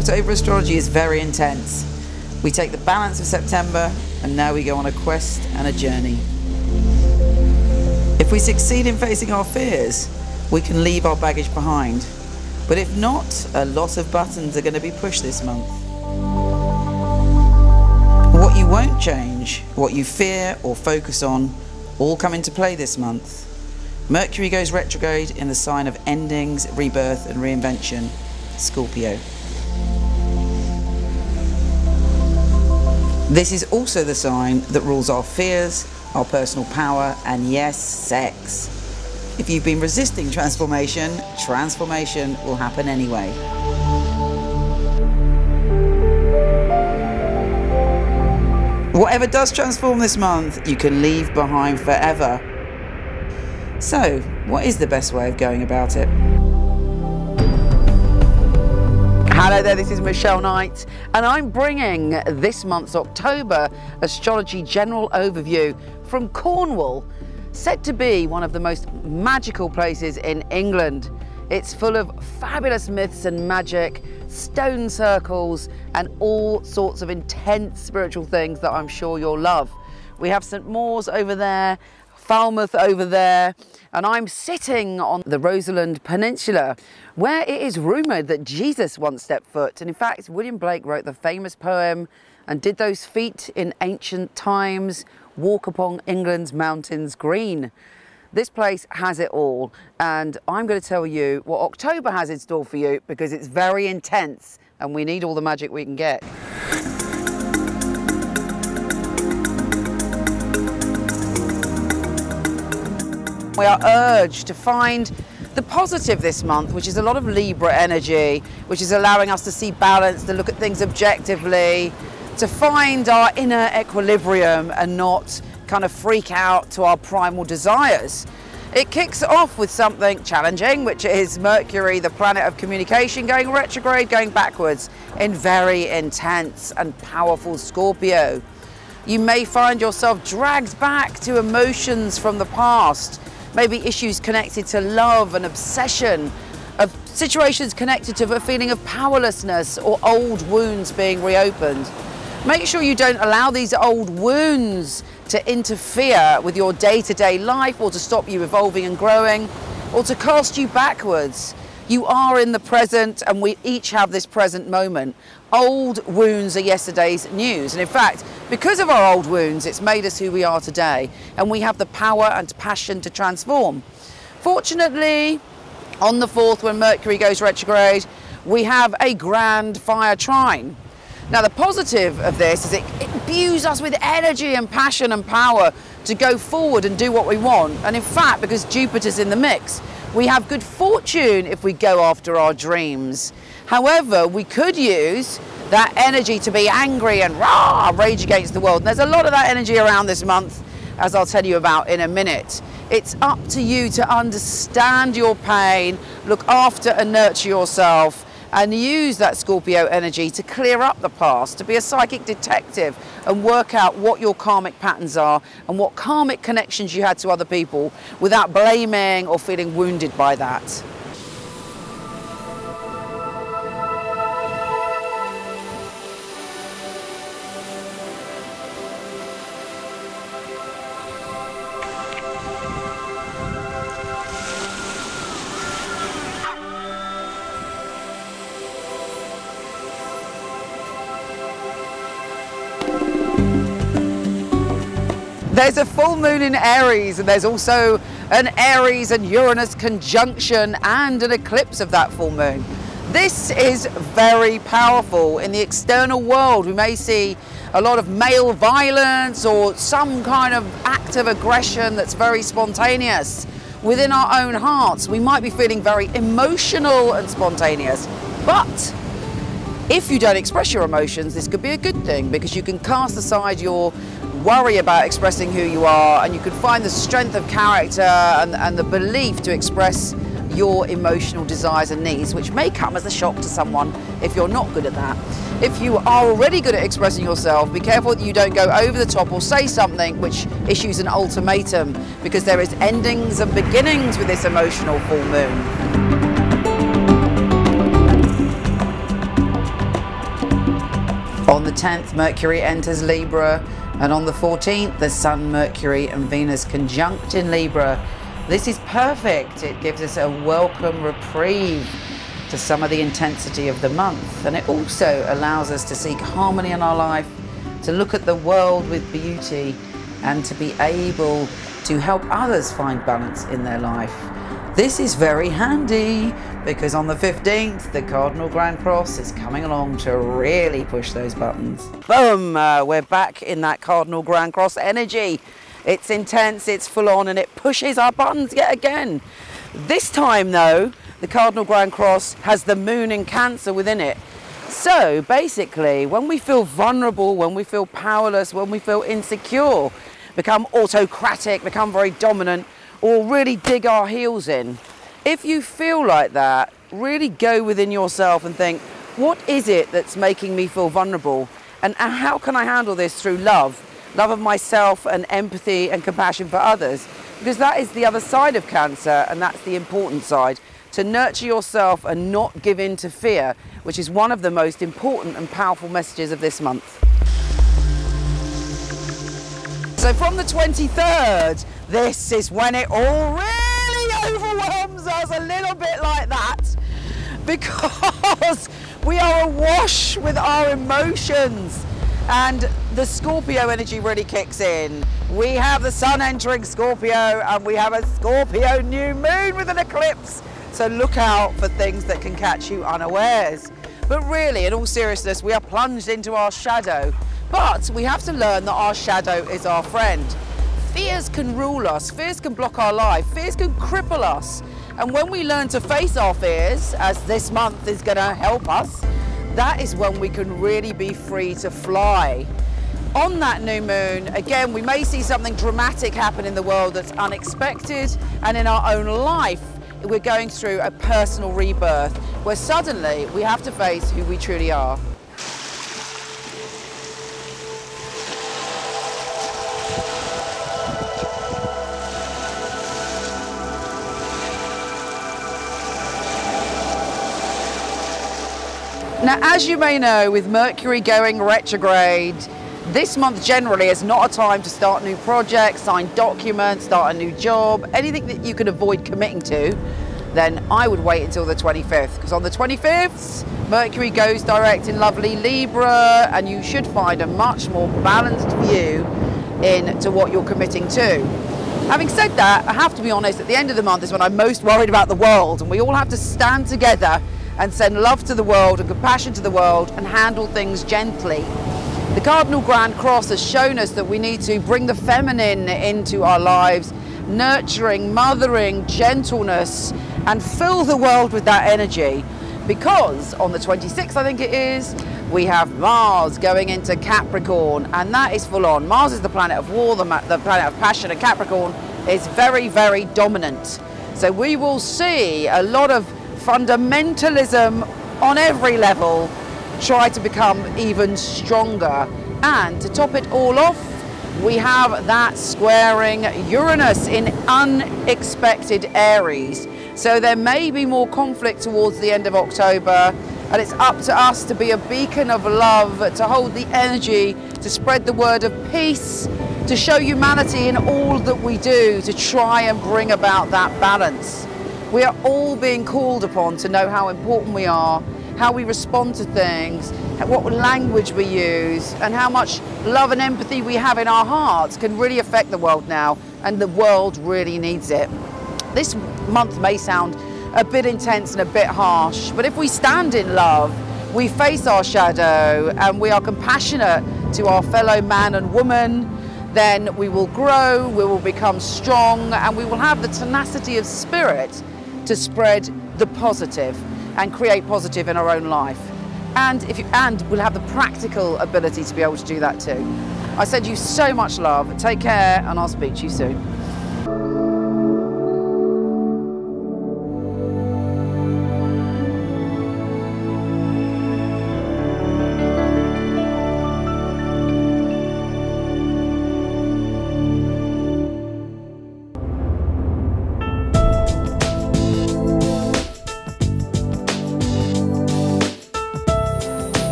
October astrology is very intense. We take the balance of September and now we go on a quest and a journey. If we succeed in facing our fears, we can leave our baggage behind. But if not, a lot of buttons are going to be pushed this month. What you won't change, what you fear or focus on, all come into play this month. Mercury goes retrograde in the sign of endings, rebirth and reinvention, Scorpio. This is also the sign that rules our fears, our personal power, and yes, sex. If you've been resisting transformation, transformation will happen anyway. Whatever does transform this month, you can leave behind forever. So, what is the best way of going about it? Hello there, this is Michele Knight, and I'm bringing this month's October Astrology General Overview from Cornwall, said to be one of the most magical places in England. It's full of fabulous myths and magic, stone circles, and all sorts of intense spiritual things that I'm sure you'll love. We have St Mawes over there, Falmouth over there, and I'm sitting on the Rosalind Peninsula, where it is rumoured that Jesus once stepped foot. And in fact, William Blake wrote the famous poem, "And did those feet in ancient times walk upon England's mountains green?" This place has it all, and I'm going to tell you what October has in store for you, because it's very intense and we need all the magic we can get. We are urged to find the positive this month, which is a lot of Libra energy, which is allowing us to see balance, to look at things objectively, to find our inner equilibrium and not kind of freak out to our primal desires. It kicks off with something challenging, which is Mercury, the planet of communication, going retrograde, going backwards in very intense and powerful Scorpio. You may find yourself dragged back to emotions from the past, maybe issues connected to love and obsession, of situations connected to a feeling of powerlessness or old wounds being reopened. Make sure you don't allow these old wounds to interfere with your day-to-day life, or to stop you evolving and growing, or to cast you backwards. You are in the present, and we each have this present moment. Old wounds are yesterday's news, and in fact, because of our old wounds, it's made us who we are today, and we have the power and passion to transform. Fortunately, on the 4th, when Mercury goes retrograde, we have a grand fire trine. Now, the positive of this is it imbues us with energy and passion and power to go forward and do what we want. And in fact, because Jupiter's in the mix, we have good fortune if we go after our dreams. However, we could use that energy to be angry and rage against the world. And there's a lot of that energy around this month, as I'll tell you about in a minute. It's up to you to understand your pain, look after and nurture yourself, and use that Scorpio energy to clear up the past, to be a psychic detective and work out what your karmic patterns are and what karmic connections you had to other people without blaming or feeling wounded by that. There's a full moon in Aries, and there's also an Aries and Uranus conjunction and an eclipse of that full moon. This is very powerful. In the external world, we may see a lot of male violence or some kind of act of aggression that's very spontaneous. Within our own hearts, we might be feeling very emotional and spontaneous. But if you don't express your emotions, this could be a good thing, because you can cast aside your worry about expressing who you are, and you can find the strength of character and the belief to express your emotional desires and needs, which may come as a shock to someone if you're not good at that. If you are already good at expressing yourself, be careful that you don't go over the top or say something which issues an ultimatum, because there is endings and beginnings with this emotional full moon. 10th, Mercury enters Libra, and on the 14th, the Sun, Mercury and Venus conjunct in Libra. This is perfect. It gives us a welcome reprieve to some of the intensity of the month, and it also allows us to seek harmony in our life, to look at the world with beauty, and to be able to help others find balance in their life. This is very handy because on the 15th, the Cardinal Grand Cross is coming along to really push those buttons. Boom! We're back in that Cardinal Grand Cross energy. It's intense, it's full on, and it pushes our buttons yet again. This time though, the Cardinal Grand Cross has the moon in Cancer within it. So basically, when we feel vulnerable, when we feel powerless, when we feel insecure, become autocratic, become very dominant, or really dig our heels in, if you feel like that, really go within yourself and think, what is it that's making me feel vulnerable? And how can I handle this through love? Love of myself and empathy and compassion for others. Because that is the other side of Cancer, and that's the important side. To nurture yourself and not give in to fear, which is one of the most important and powerful messages of this month. So from the 23rd, this is when it all really overwhelms us a little bit like that, because we are awash with our emotions and the Scorpio energy really kicks in. We have the Sun entering Scorpio and we have a Scorpio new moon with an eclipse. So look out for things that can catch you unawares. But really, in all seriousness, we are plunged into our shadow. But we have to learn that our shadow is our friend. Fears can rule us, fears can block our life, fears can cripple us. And when we learn to face our fears, as this month is going to help us, that is when we can really be free to fly. On that new moon, again, we may see something dramatic happen in the world that's unexpected, and in our own life, we're going through a personal rebirth where suddenly we have to face who we truly are. Now, as you may know, with Mercury going retrograde, this month generally is not a time to start new projects, sign documents, start a new job, anything that you can avoid committing to. Then I would wait until the 25th, because on the 25th, Mercury goes direct in lovely Libra, and you should find a much more balanced view into what you're committing to. Having said that, I have to be honest, at the end of the month is when I'm most worried about the world, and we all have to stand together and send love to the world and compassion to the world and handle things gently. The Cardinal Grand Cross has shown us that we need to bring the feminine into our lives, nurturing, mothering, gentleness, and fill the world with that energy. Because on the 26th, I think it is, we have Mars going into Capricorn, and that is full on. Mars is the planet of war, the planet of passion, and Capricorn is very, very dominant. So we will see a lot of fundamentalism on every level try to become even stronger. And to top it all off, we have that squaring Uranus in unexpected Aries. So there may be more conflict towards the end of October, and it's up to us to be a beacon of love, to hold the energy, to spread the word of peace, to show humanity in all that we do, to try and bring about that balance. We are all being called upon to know how important we are, how we respond to things, what language we use, and how much love and empathy we have in our hearts can really affect the world now, and the world really needs it. This month may sound a bit intense and a bit harsh, but if we stand in love, we face our shadow, and we are compassionate to our fellow man and woman, then we will grow, we will become strong, and we will have the tenacity of spirit to spread the positive and create positive in our own life. And we'll have the practical ability to be able to do that too. I send you so much love. Take care, and I'll speak to you soon.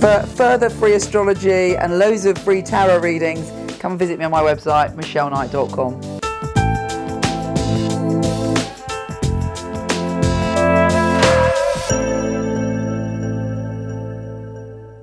For further free astrology and loads of free tarot readings, come and visit me on my website, michelleknight.com.